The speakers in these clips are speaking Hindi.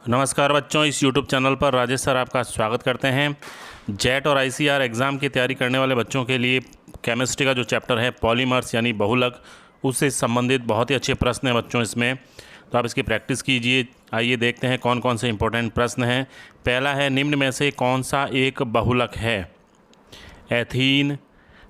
नमस्कार बच्चों, इस YouTube चैनल पर राजेश सर आपका स्वागत करते हैं। जेट और ICR एग्ज़ाम की तैयारी करने वाले बच्चों के लिए केमिस्ट्री का जो चैप्टर है पॉलीमर्स यानी बहुलक, उससे संबंधित बहुत ही अच्छे प्रश्न हैं बच्चों इसमें, तो आप इसकी प्रैक्टिस कीजिए। आइए देखते हैं कौन कौन से इंपॉर्टेंट प्रश्न हैं। पहला है, निम्न में से कौन सा एक बहुलक है? एथीन,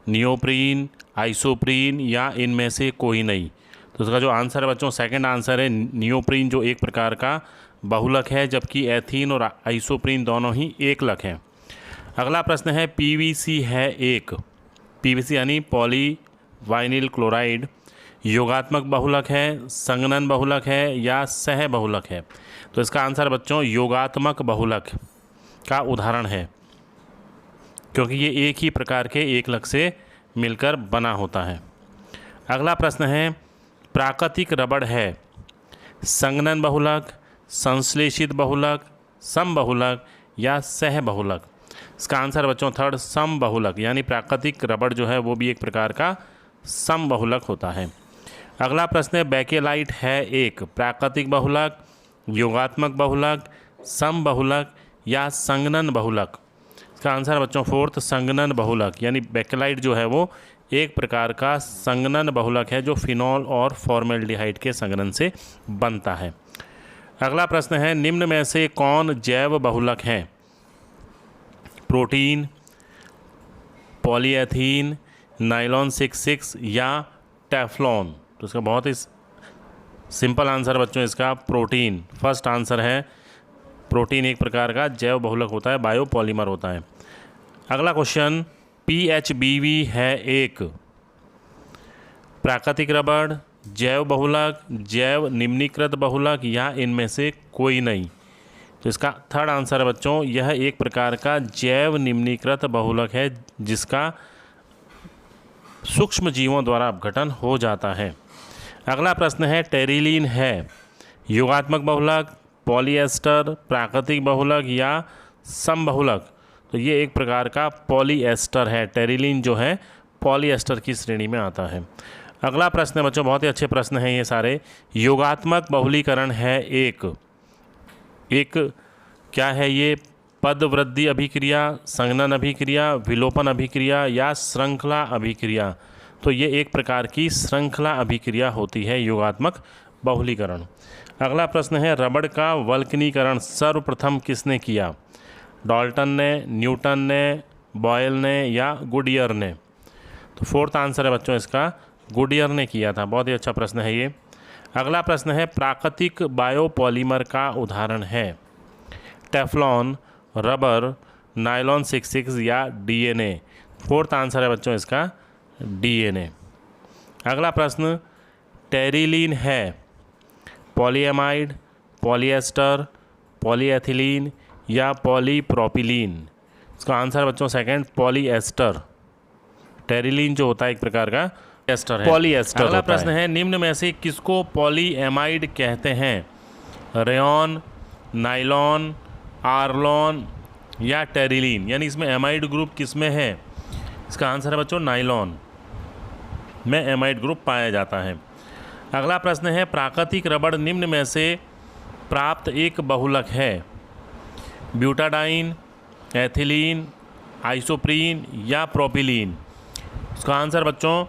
नियोप्रीन, आइसोप्रीन या इनमें से कोई नहीं। तो इसका जो आंसर है बच्चों, सेकंड आंसर है नियोप्रीन, जो एक प्रकार का बहुलक है, जबकि एथीन और आइसोप्रीन दोनों ही एकलक हैं। अगला प्रश्न है, PVC है एक, PVC यानी पॉली वाइनिल क्लोराइड, योगात्मक बहुलक है, संगनन बहुलक है या सह बहुलक है? तो इसका आंसर बच्चों योगात्मक बहुलक का उदाहरण है, क्योंकि ये एक ही प्रकार के एकलक से मिलकर बना होता है। अगला प्रश्न है, प्राकृतिक रबड़ है संगनन बहुलक, संश्लेषित बहुलक, समबहुलक या सह बहुलक? इसका आंसर बच्चों थर्ड, समबहुलक, यानी प्राकृतिक रबड़ जो है वो भी एक प्रकार का समबहुलक होता है। अगला प्रश्न है, बेकेलाइट है एक, प्राकृतिक बहुलक, योगात्मक बहुलक, समबहुलक या संगनन बहुलक? इसका आंसर बच्चों फोर्थ, संगनन बहुलक, यानी बेकेलाइट जो है वो एक प्रकार का संगनन बहुलक है जो फिनॉल और फॉर्मेल्डिहाइड के संगनन से बनता है। अगला प्रश्न है, निम्न में से कौन जैव बहुलक हैं? प्रोटीन, पॉलीएथीन, नाइलॉन 66 या टेफ्लॉन? तो इसका बहुत ही सिंपल आंसर बच्चों इसका प्रोटीन, फर्स्ट आंसर है। प्रोटीन एक प्रकार का जैव बहुलक होता है, बायोपॉलीमर होता है। अगला क्वेश्चन, PHBV है एक, प्राकृतिक रबड़, जैव बहुलक, जैव निम्नीकृत बहुलक या इनमें से कोई नहीं? तो इसका थर्ड आंसर है बच्चों, यह एक प्रकार का जैव निम्नीकृत बहुलक है जिसका सूक्ष्म जीवों द्वारा अपघटन हो जाता है। अगला प्रश्न है, टेरिलीन है योगात्मक बहुलक, पॉलीएस्टर, प्राकृतिक बहुलक या समबहुलक? तो ये एक प्रकार का पॉलीएस्टर है, टेरिलीन जो है पॉलीएस्टर की श्रेणी में आता है। अगला प्रश्न है बच्चों, बहुत ही अच्छे प्रश्न हैं ये सारे। योगात्मक बहुलीकरण है एक क्या है ये? पद वृद्धि अभिक्रिया, संगनन अभिक्रिया, विलोपन अभिक्रिया या श्रृंखला अभिक्रिया? तो ये एक प्रकार की श्रृंखला अभिक्रिया होती है योगात्मक बहुलीकरण। अगला प्रश्न है, रबड़ का वल्कनीकरण सर्वप्रथम किसने किया? डाल्टन ने, न्यूटन ने, बॉयल ने या गुडियर ने? तो फोर्थ आंसर है बच्चों इसका गुडियर ने किया था। बहुत ही अच्छा प्रश्न है ये। अगला प्रश्न है, प्राकृतिक बायोपॉलीमर का उदाहरण है? टेफ्लॉन, रबर, नाइलॉन 66 या DNA? फोर्थ आंसर है बच्चों इसका DNA। अगला प्रश्न, टेरिलीन है पॉलीएमाइड, पॉलीएस्टर, पॉलीएथिलीन या पॉलीप्रोपिलीन? इसका आंसर बच्चों सेकंड, पॉलीएस्टर। टेरिलीन जो होता है एक प्रकार का एस्टर है, पॉलीएस्टर। अगला प्रश्न है, निम्न में से किसको पॉलीएमाइड कहते हैं? रेयॉन, नाइलॉन, आर्लॉन या टेरिलीन? यानी इसमें एमाइड ग्रुप किस में है? इसका आंसर है बच्चों नाइलॉन में एमाइड ग्रुप पाया जाता है। अगला प्रश्न है, प्राकृतिक रबड़ निम्न में से प्राप्त एक बहुलक है? ब्यूटाडाइन, एथिलीन, आइसोप्रीन या प्रोपिलीन? इसका आंसर बच्चों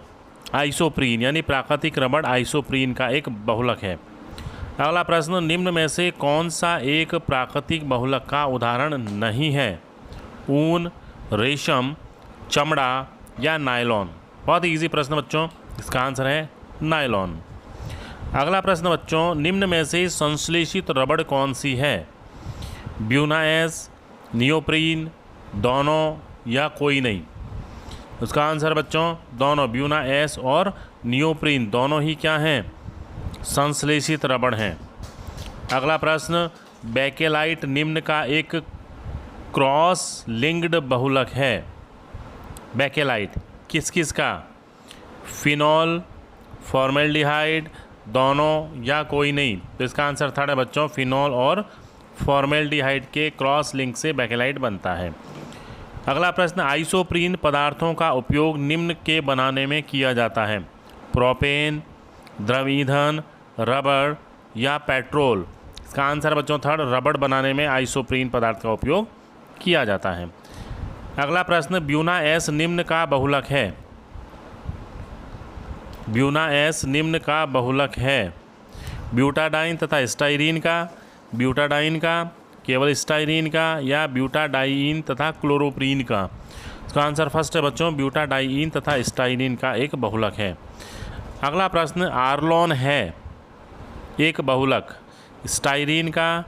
आइसोप्रीन, यानी प्राकृतिक रबड़ आइसोप्रीन का एक बहुलक है। अगला प्रश्न, निम्न में से कौन सा एक प्राकृतिक बहुलक का उदाहरण नहीं है? ऊन, रेशम, चमड़ा या नायलॉन? बहुत ही ईजी प्रश्न बच्चों, इसका आंसर है नायलॉन। अगला प्रश्न बच्चों, निम्न में से संश्लेषित रबड़ कौन सी है? ब्यूनाएस, नियोप्रीन, दोनों या कोई नहीं? उसका आंसर बच्चों दोनों, ब्यूनाएस और नियोप्रीन दोनों ही क्या हैं? संश्लेषित रबड़ हैं। अगला प्रश्न, बेकेलाइट निम्न का एक क्रॉस लिंक्ड बहुलक है? बेकेलाइट किस किस का? फिनॉल, फॉर्मेल्डिहाइड, दोनों या कोई नहीं? तो इसका आंसर थर्ड है बच्चों, फिनॉल और फॉर्मेल्डिहाइड के क्रॉस लिंक से बेकेलाइट बनता है। अगला प्रश्न, आइसोप्रीन पदार्थों का उपयोग निम्न के बनाने में किया जाता है? प्रोपेन, द्रव ईंधन, रबड़ या पेट्रोल? इसका आंसर बच्चों थर्ड, रबड़ बनाने में आइसोप्रीन पदार्थ का उपयोग किया जाता है। अगला प्रश्न, ब्यूना एस निम्न का बहुलक है। ब्यूना एस निम्न का बहुलक है। ब्यूटाडाइन तथा स्टाइरीन का, ब्यूटाडाइन का, केवल स्टाइरीन का, या ब्यूटाडाइन तथा क्लोरोप्रीन का। इसका आंसर फर्स्ट है बच्चों, ब्यूटाडाइन तथा स्टाइरीन का एक बहुलक है। अगला प्रश्न, आर्लोन है एक बहुलक स्टाइरीन का,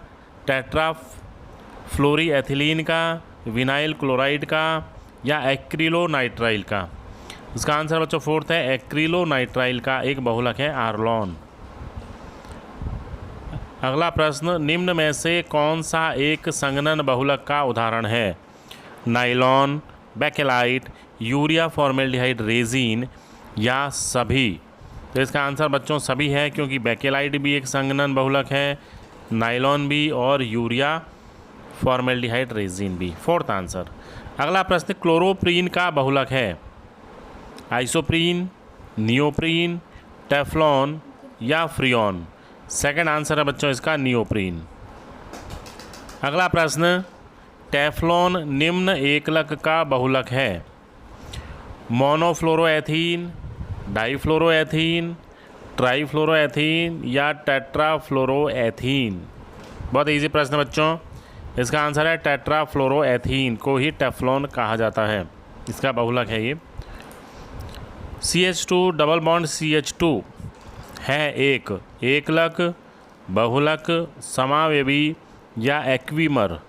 टेट्राफ्लोरीएथिलीन का, विनाइल क्लोराइड का, या एक्रिलोनाइट्राइल का। इसका आंसर बच्चों फोर्थ है, एक्रिलोनाइट्राइल का एक बहुलक है आर्लोन। अगला प्रश्न, निम्न में से कौन सा एक संघनन बहुलक का उदाहरण है? Nylon, bakelite, urea formaldehyde resin, या सभी। तो इसका आंसर बच्चों सभी है, क्योंकि बेकेलाइट भी एक संघनन बहुलक है, नाइलॉन भी, और यूरिया फॉर्मेल्डिहाइड रेजिन भी। Fourth answer. अगला प्रश्न, क्लोरोप्रीन का बहुलक है आइसोप्रीन, नियोप्रीन, टेफ्लॉन, या फ्रियोन। सेकंड आंसर है बच्चों इसका नियोप्रीन। अगला प्रश्न, टेफ्लॉन निम्न एकलक का बहुलक है? मोनोफ्लोरोएथीन, डाईफ्लोरोएथीन, ट्राईफ्लोरोएथीन, या टेट्राफ्लोरोएथीन। बहुत इजी प्रश्न बच्चों। इसका आंसर है टेट्राफ्लोरोएथीन को ही टेफ्लॉन कहा जाता है, इसका बहुलक है ये। CH2 डबल बॉन्ड CH2 है एक एकलक, बहुलक, समावेवी, या एक्वीमर।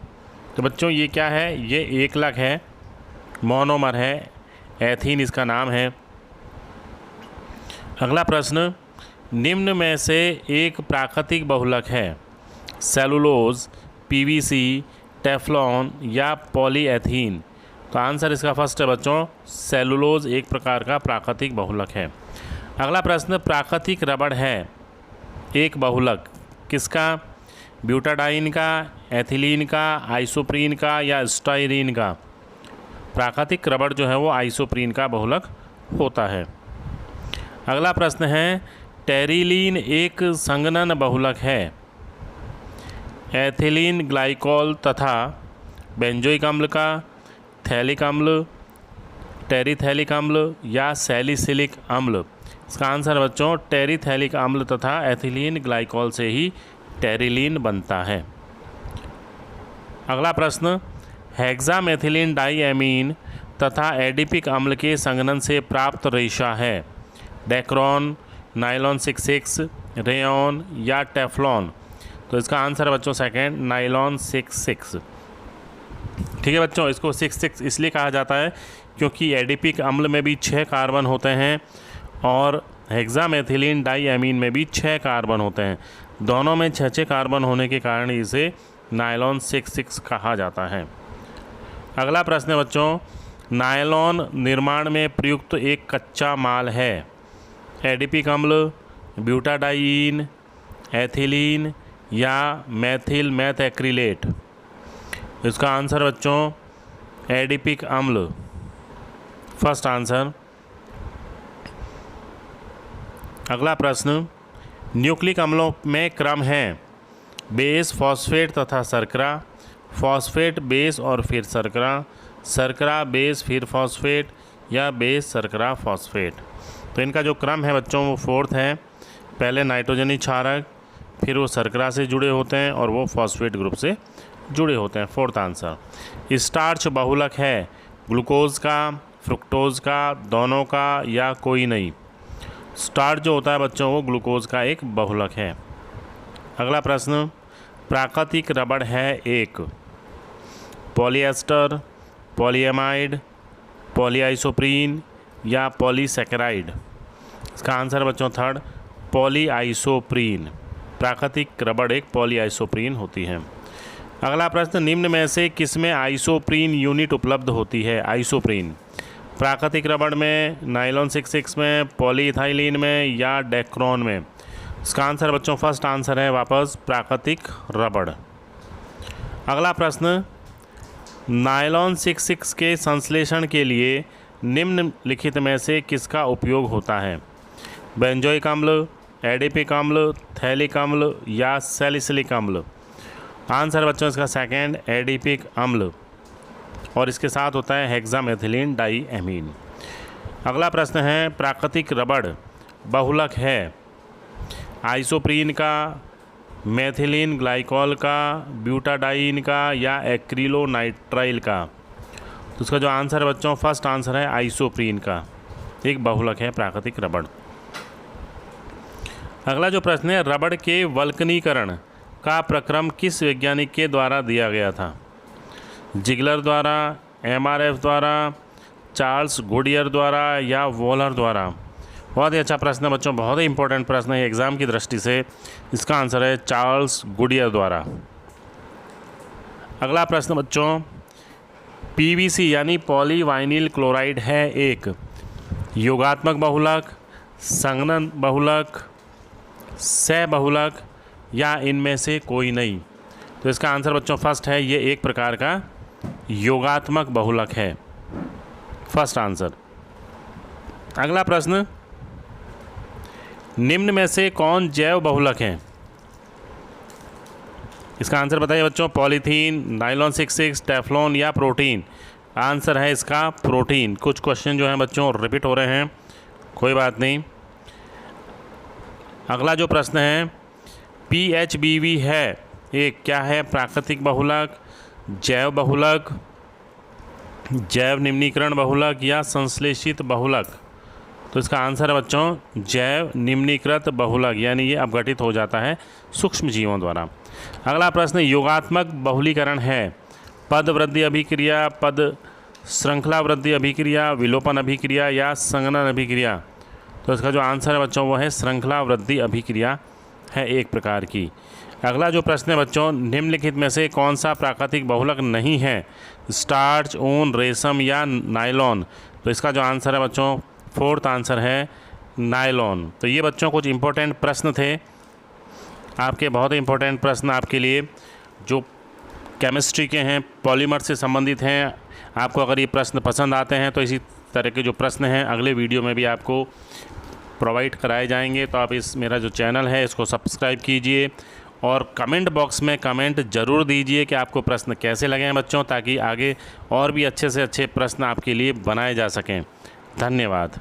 तो बच्चों ये क्या है? ये एकलक है, मोनोमर है, एथीन इसका नाम है। अगला प्रश्न, निम्न में से एक प्राकृतिक बहुलक है? सेलुलोज, PVC, टेफ्लॉन, या पॉलीएथीन। तो आंसर इसका फर्स्ट है बच्चों, सेलुलोज एक प्रकार का प्राकृतिक बहुलक है। अगला प्रश्न, प्राकृतिक रबड़ है एक बहुलक किसका? ब्यूटाडाइन का, एथिलीन का, आइसोप्रीन का, या स्टाइरीन का। प्राकृतिक रबड़ जो है वो आइसोप्रीन का बहुलक होता है। अगला प्रश्न है, टेरिलीन एक संघनन बहुलक है? एथिलीन ग्लाइकॉल तथा बेंजोइक अम्ल का, थैलिक अम्ल, टेरिथैलिक अम्ल, या सैलिसिलिक अम्ल। इसका आंसर बच्चों टेरिथैलिक अम्ल तथा एथिलीन ग्लाइकॉल से ही टेरिलीन बनता है। अगला प्रश्न, हेक्सामेथिलीन डाईएमीन तथा एडिपिक अम्ल के संघनन से प्राप्त रेशा है? डेक्रोन, नाइलॉन 66, रेयॉन, या टेफ्लॉन। तो इसका आंसर है बच्चों सेकेंड, नाइलॉन 66। ठीक है बच्चों, इसको 66 इसलिए कहा जाता है क्योंकि एडिपिक अम्ल में भी 6 कार्बन होते हैं और हेक्सामेथिलीन डाईएमीन में भी 6 कार्बन होते हैं। दोनों में 6 कार्बन होने के कारण इसे नायलॉन 66 कहा जाता है। अगला प्रश्न है बच्चों, नायलॉन निर्माण में प्रयुक्त एक कच्चा माल है? एडिपिक अम्ल, ब्यूटाडाइन, एथिलीन, या मैथिल मैथ एक्रिलेट। इसका आंसर बच्चों एडिपिक अम्ल, फर्स्ट आंसर। अगला प्रश्न, न्यूक्लिक अम्लों में क्रम है? बेस, फॉस्फेट तथा शर्करा, फॉस्फेट, बेस और फिर शर्करा, शर्करा, बेस फिर फॉस्फेट, या बेस, शर्करा, फॉस्फेट। तो इनका जो क्रम है बच्चों वो फोर्थ है। पहले नाइट्रोजनी क्षारक, फिर वो शर्करा से जुड़े होते हैं और वो फॉस्फेट ग्रुप से जुड़े होते हैं। Fourth answer. स्टार्च बहुलक है? ग्लूकोज का, फ्रुक्टोज का, दोनों का, या कोई नहीं। स्टार्च जो होता है बच्चों वो ग्लूकोज का एक बहुलक है। अगला प्रश्न, प्राकृतिक रबड़ है एक? पॉलीएस्टर, पॉलीएमाइड, पॉलीआइसोप्रीन, या पॉलीसैकेराइड। इसका आंसर बच्चों थर्ड, पॉलीआइसोप्रीन। प्राकृतिक रबड़ एक पॉलीआइसोप्रीन होती है। अगला प्रश्न, निम्न में से किसमें आइसोप्रीन यूनिट उपलब्ध होती है? आइसोप्रीन प्राकृतिक रबड़ में, नाइलॉन 66 में, पॉलीइथाइलीन में, या डेक्रोन में। इसका आंसर बच्चों फर्स्ट आंसर है वापस प्राकृतिक रबड़। अगला प्रश्न, नाइलॉन 66 के संश्लेषण के लिए निम्नलिखित में से किसका उपयोग होता है? बेंजोइक अम्ल, एडिपिक अम्ल, थैलिक अम्ल या सैलिसिलिक अम्ल? आंसर बच्चों इसका सेकंड, एडिपिक अम्ल, और इसके साथ होता है हेक्सामेथिलीन डाईएमीन। अगला प्रश्न है, प्राकृतिक रबड़ बहुलक है आइसोप्रीन का, मेथिलीन ग्लाइकॉल का, ब्यूटाडाइन का या एक्रिलोनाइट्राइल का? तो उसका जो आंसर है बच्चों, फर्स्ट आंसर है आइसोप्रीन का, एक बहुलक है प्राकृतिक रबड़। अगला जो प्रश्न है, रबड़ के वल्कनीकरण का प्रक्रम किस वैज्ञानिक के द्वारा दिया गया था? जिगलर द्वारा, एमआरएफ द्वारा, चार्ल्स गुडियर द्वारा या वॉलर द्वारा? बहुत ही अच्छा प्रश्न है बच्चों, बहुत ही इंपॉर्टेंट प्रश्न है एग्ज़ाम की दृष्टि से। इसका आंसर है चार्ल्स गुडियर द्वारा। अगला प्रश्न बच्चों, पीवीसी यानी पॉलीवाइनिल क्लोराइड है एक योगात्मक बहुलक, संघनन बहुलक, सह बहुलक या इनमें से कोई नहीं? तो इसका आंसर बच्चों फर्स्ट है, ये एक प्रकार का योगात्मक बहुलक है, फर्स्ट आंसर। अगला प्रश्न, निम्न में से कौन जैव बहुलक है? इसका आंसर बताइए बच्चों, पॉलीथीन, नाइलॉन 66, टेफ्लॉन या प्रोटीन? आंसर है इसका प्रोटीन। कुछ क्वेश्चन जो हैं बच्चों रिपीट हो रहे हैं, कोई बात नहीं। अगला जो प्रश्न है, PHBV है एक क्या है? प्राकृतिक बहुलक, जैव बहुलक, जैव निम्नीकरण बहुलक या संश्लेषित बहुलक? तो इसका आंसर है बच्चों जैव निम्नीकृत बहुलक, यानी ये अपघटित हो जाता है सूक्ष्म जीवों द्वारा। अगला प्रश्न, योगात्मक बहुलीकरण है पद वृद्धि अभिक्रिया, पद श्रृंखला वृद्धि अभिक्रिया, विलोपन अभिक्रिया या संघनन अभिक्रिया? तो इसका जो आंसर है बच्चों वो है श्रृंखला वृद्धि अभिक्रिया है एक प्रकार की। अगला जो प्रश्न है बच्चों, निम्नलिखित में से कौन सा प्राकृतिक बहुलक नहीं है? स्टार्च, ऊन, रेशम या नायलॉन? तो इसका जो आंसर है बच्चों फोर्थ आंसर है नायलॉन। तो ये बच्चों कुछ इंपॉर्टेंट प्रश्न थे आपके, बहुत ही इंपॉर्टेंट प्रश्न आपके लिए जो केमिस्ट्री के हैं, पॉलीमर से संबंधित हैं। आपको अगर ये प्रश्न पसंद आते हैं तो इसी तरह के जो प्रश्न हैं अगले वीडियो में भी आपको प्रोवाइड कराए जाएंगे। तो आप इस मेरा जो चैनल है इसको सब्सक्राइब कीजिए और कमेंट बॉक्स में कमेंट ज़रूर दीजिए कि आपको प्रश्न कैसे लगे हैं बच्चों, ताकि आगे और भी अच्छे से अच्छे प्रश्न आपके लिए बनाए जा सकें। धन्यवाद।